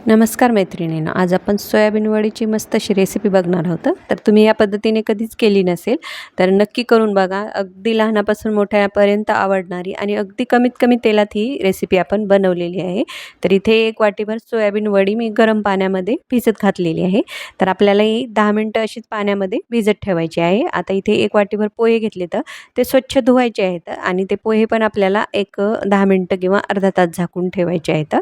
नमस्कार मैत्रिणींनो, आज आपण सोयाबीन वडीची मस्त अशी रेसिपी बघणार आहोत. तर तुम्ही या पद्धतीने कधीच केली नसेल तर नक्की करून बघा. अगदी लहानापासून मोठ्यापर्यंत आवडणारी आणि अगदी कमीत कमी तेलात ही रेसिपी आपण बनवलेली आहे. तर इथे 1 वाटीभर सोयाबीन वडी मी गरम पाण्यामध्ये भिजत घातलेली आहे. तर आपल्याला ही 10 मिनिटं अशीच पाण्यामध्ये भिजत ठेवायची आहे. आता इथे 1 वाटीभर पोहे घेतले तर ते स्वच्छ धुवायचे आहेत आणि ते पोहे पण आपल्याला एक 10 मिनिटं किंवा अर्धा तास झाकून ठेवायचे आहेत.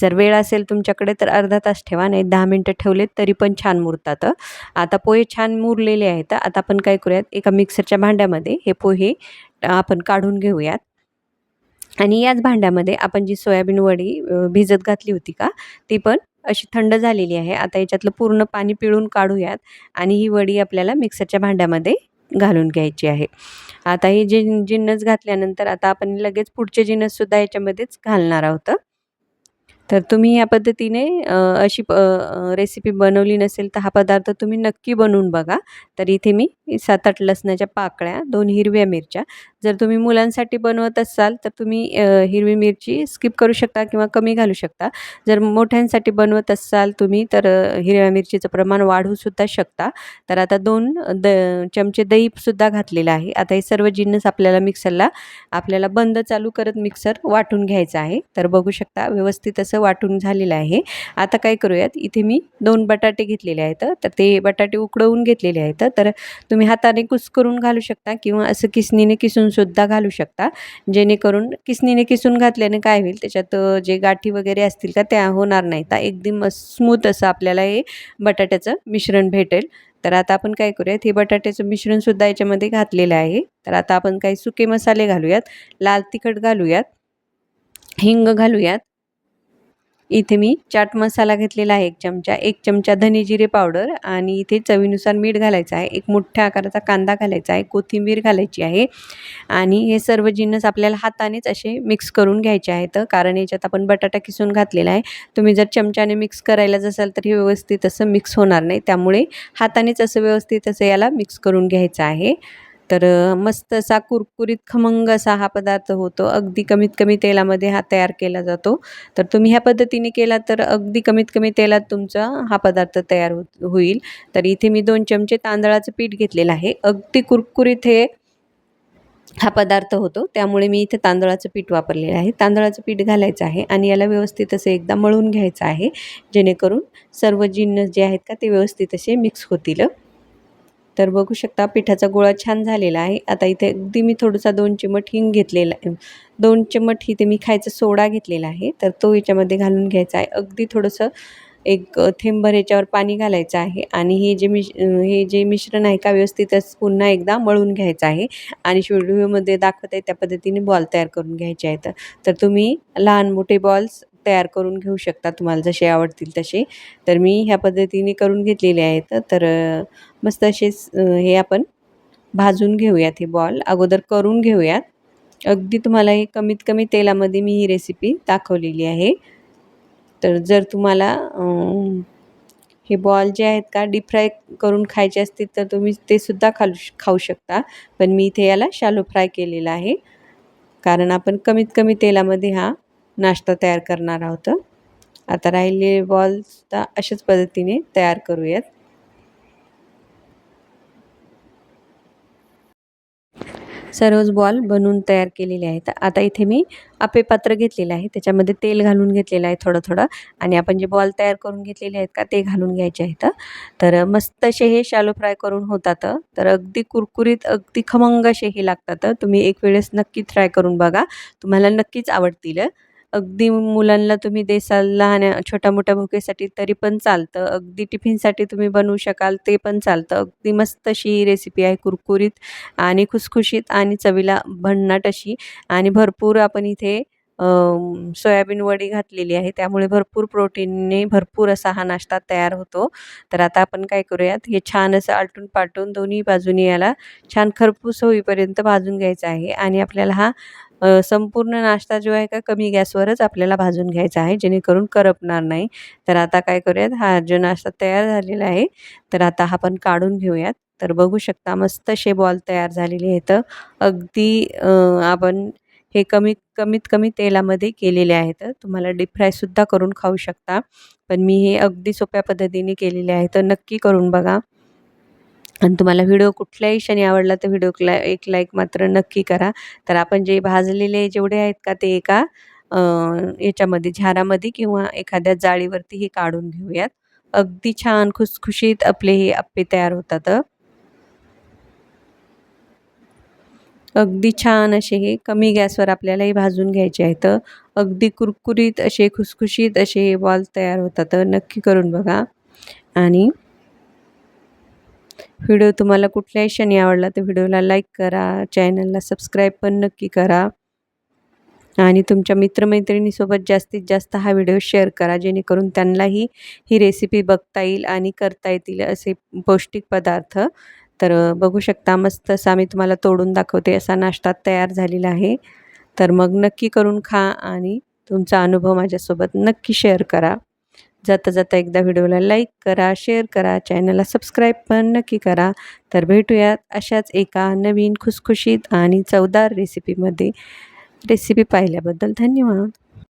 जर वेळ असेल तुमच्याकडे तर अर्धा तास ठेवा, नाही 10 मिनिटं ठेवलेत तरी पण छान मुरतात. आता पोहे छान मुरलेले आहेत. आता आपण काय करूयात, एका मिक्सरच्या भांड्यामध्ये हे पोहे आपण काढून घेऊयात आणि याच भांड्यामध्ये आपण जी सोयाबीन वडी भिजत घातली होती का, ती पण अशी थंड झालेली आहे. आता याच्यातलं पूर्ण पाणी पिळून काढूयात आणि ही वडी आपल्याला मिक्सरच्या भांड्यामध्ये घालून घ्यायची आहे. आता हे जिन्नस घातल्यानंतर आता आपण लगेच पुढचे जिन्नससुद्धा याच्यामध्येच घालणार आहोत. तर तुम्ही या पद्धतीने अशी रेसिपी बनवली नसेल तर हा पदार्थ तुम्ही नक्की बनवून बघा. तर इथे मी 7-8 लसणाच्या पाकळ्या, 2 हिरव्या मिरच्या. जर तुम्ही मुलांसाठी बनवत असाल तर तुम्ही हिरवी मिरची स्किप करू शकता किंवा कमी घालू शकता. जर मोठ्यांसाठी बनवत असाल तुम्ही तर हिरव्या मिरचीचं प्रमाण वाढवूसुद्धा शकता. तर आता 2 चमचे दहीसुद्धा घातलेलं आहे. आता हे सर्व जिन्नस आपल्याला बंद चालू करत मिक्सर वाटून घ्यायचा आहे. तर बघू शकता व्यवस्थित असं वाटून झालेलं आहे. आता काय करूयात, इथे मी 2 बटाटे घेतलेले आहेत. तर ते बटाटे उकडवून घेतलेले आहेत. तर तुम्ही हाताने कुस्करून घालू शकता किंवा असं किसणीने किसून सुद्धा घालू शकता. जेणेकरून किसणीने किसून घातल्याने काय होईल, त्याच्यात जे गाठी वगैरे असतील का त्या होणार नाहीत. एकदम स्मूथ असं आपल्याला हे बटाट्याचं मिश्रण भेटेल. तर आता आपण काय करूयात, हे बटाट्याचं मिश्रणसुद्धा याच्यामध्ये घातलेलं आहे. तर आता आपण काही सुके मसाले घालूयात. लाल तिखट घालूयात, हिंग घालूयात. इथे मी चाट मसाला घेतलेला आहे 1 चमचा, 1 चमचा धने जिरे पावडर आणि इथे चवीनुसार मीठ घालायचं आहे. एक मोठ्या आकाराचा कांदा घालायचा आहे, कोथिंबीर घालायची आहे आणि हे सर्व जिन्नस आपल्याला हातानेच असे मिक्स करून घ्यायचे आहेत. कारण याच्यात आपण बटाटा किसून घातलेला आहे. तुम्ही जर चमच्याने मिक्स करायला जासाल तर हे व्यवस्थित असं मिक्स होणार नाही. त्यामुळे हातानेच असं व्यवस्थित असं याला मिक्स करून घ्यायचं आहे. तर मस्त असा कुरकुरीत खमंग असा हा पदार्थ होतो. अगदी कमीत कमी तेलामध्ये हा तयार केला जातो. तर तुम्ही ह्या पद्धतीने केला तर अगदी कमीत कमी तेलात तुमचा हा पदार्थ तयार होईल. तर इथे मी 2 चमचे तांदळाचं पीठ घेतलेलं आहे. अगदी कुरकुरीत हा पदार्थ होतो. त्यामुळे मी इथे तांदळाचं पीठ वापरलेलं आहे. तांदळाचं पीठ घालायचं आहे आणि याला व्यवस्थित असं एकदा मळून घ्यायचं आहे. जेणेकरून सर्व जिन्नस जे आहेत का ते व्यवस्थित असे मिक्स होतील. तर बघू शकता पिठाचा गोळा छान झालेला आहे. आता इथे अगदी मी थोडासा 2 चिमट हिंग घेतलेला आहे. 2 चिमट इथे मी खायचा सोडा घेतलेला आहे. तर तो याच्यामध्ये घालून घ्यायचा आहे. अगदी थोडंसं एक थेंबभर याच्यावर पाणी घालायचं आहे आणि हे जे मिश्रण आहे का व्यवस्थितच पुन्हा एकदा मळून घ्यायचं आहे आणि व्हिडिओमध्ये दाखवत आहे त्या पद्धतीने बॉल तयार करून घ्यायचे आहेत. तर तुम्ही लहान मोठे बॉल्स तयार करून घेऊ शकता तुम्हाला जसे आवडतील तसे. तर मी ह्या पद्धतीने करून घेतलेले आहेत. तर मस्त असेच हे आपण भाजून घेऊयात हे बॉल अगोदर करून घेऊयात. अगदी तुम्हाला हे कमीत कमी तेलामध्ये मी ही रेसिपी दाखवलेली आहे. तर जर तुम्हाला हे बॉल जे आहेत का डीप फ्राय करून खायचे असतील तर तुम्ही ते सुद्धा खाऊ शकता. पण मी इथे याला शॅलो फ्राय केलेला आहे. कारण आपण कमीत कमी तेलामध्ये हा नाश्ता तयार करणार आहोत. आता राहिलेले बॉलसुद्धा अशाच पद्धतीने तयार करूयात. सर्वच बॉल बनवून तयार केलेले आहेत. आता इथे मी आप्पे पात्र घेतलेलं आहे. त्याच्यामध्ये तेल घालून घेतलेलं आहे थोडं-थोडं आणि आपण जे बॉल तयार करून घेतलेले आहेत का ते घालून घ्यायचे आहेत. तर मस्त असे हे शॅलो फ्राय करून होतात. तर अगदी कुरकुरीत, अगदी खमंग असे हे लागतात. तुम्ही एक वेळेस नक्की ट्राय करून बघा. तुम्हाला नक्कीच आवडतील. अगदी मुलांना तुम्ही देसाल लहान छोट्या-मोठ्या भुकेसाठी तरी पण चालतं. अगदी टिफिनसाठी तुम्ही बनवू शकाल ते पण चालतं. अगदी मस्त अशी ही रेसिपी आहे कुरकुरीत आणि खुसखुशीत आणि चवीला भन्नाट अशी आणि भरपूर आपण इथे सोयाबीन वडी घातलेली आहे. त्यामुळे भरपूर प्रोटीनने भरपूर असा हा नाश्ता तयार होतो. तर आता आपण काय करूयात, हे छान असं आलटून-पालटून दोन्ही बाजूनी याला छान खरपूस होईपर्यंत भाजून घ्यायचा आहे आणि आपल्याला हा संपूर्ण नाश्ता जो आहे का कमी गॅसवरच आपल्याला भाजून घ्यायचा आहे, जेणेकरून करपणार नाही. तर आता काय करूयात, हा जो नाश्ता तयार झालेला आहे, तर आता हा आपण काढून घेऊयात. तर बघू शकता मस्त असे बॉल तयार झालेले आहेत. अगदी आपण हे कमीत कमी तेलामध्ये केलेले आहेत. तुम्हाला डीप फ्रायसुद्धा करून खाऊ शकता. पण मी हे अगदी सोप्या पद्धतीने केलेले आहे, तर नक्की करून बघा. आणि तुम्हाला व्हिडिओ कुठल्याही क्षणी आवडला तर व्हिडिओला एक लाईक मात्र नक्की करा. तर आपण जे भाजलेले जेवढे आहेत का ते एका याच्यामध्ये झारामध्ये किंवा एखाद्या जाळीवरती हे काढून घेऊयात. अगदी छान खुसखुशीत आपले हे अप्पे तयार होतात. अगदी छान असे हे कमी गॅसवर आपल्याला हे भाजून घ्यायचे आहेत. अगदी कुरकुरीत असे खुसखुशीत असे हे बॉल तयार होतात. नक्की करून बघा. आणि व्हिडिओ तुम्हाला कुठल्याही क्षणी आवडला तर व्हिडिओला लाईक करा, चॅनलला सबस्क्राईब पण नक्की करा आणि तुमच्या मित्रमैत्रिणीसोबत जास्तीत जास्त हा व्हिडिओ शेअर करा, जेणेकरून त्यांनाही ही रेसिपी बघता येईल आणि करता येतील असे पौष्टिक पदार्थ. तर बघू शकता मस्त असा मी तुम्हाला तोडून दाखवते असा नाश्ता तयार झालेला आहे. तर मग नक्की करून खा आणि तुमचा अनुभव माझ्यासोबत नक्की शेअर करा. जाता जाता एकदा व्हिडिओला लाईक करा, शेअर करा, चॅनलला सबस्क्राईब पण नक्की करा. तर भेटूयात अशाच एका नवीन खुसखुशीत आणि चवदार रेसिपीमध्ये. रेसिपी पाहिल्याबद्दल धन्यवाद.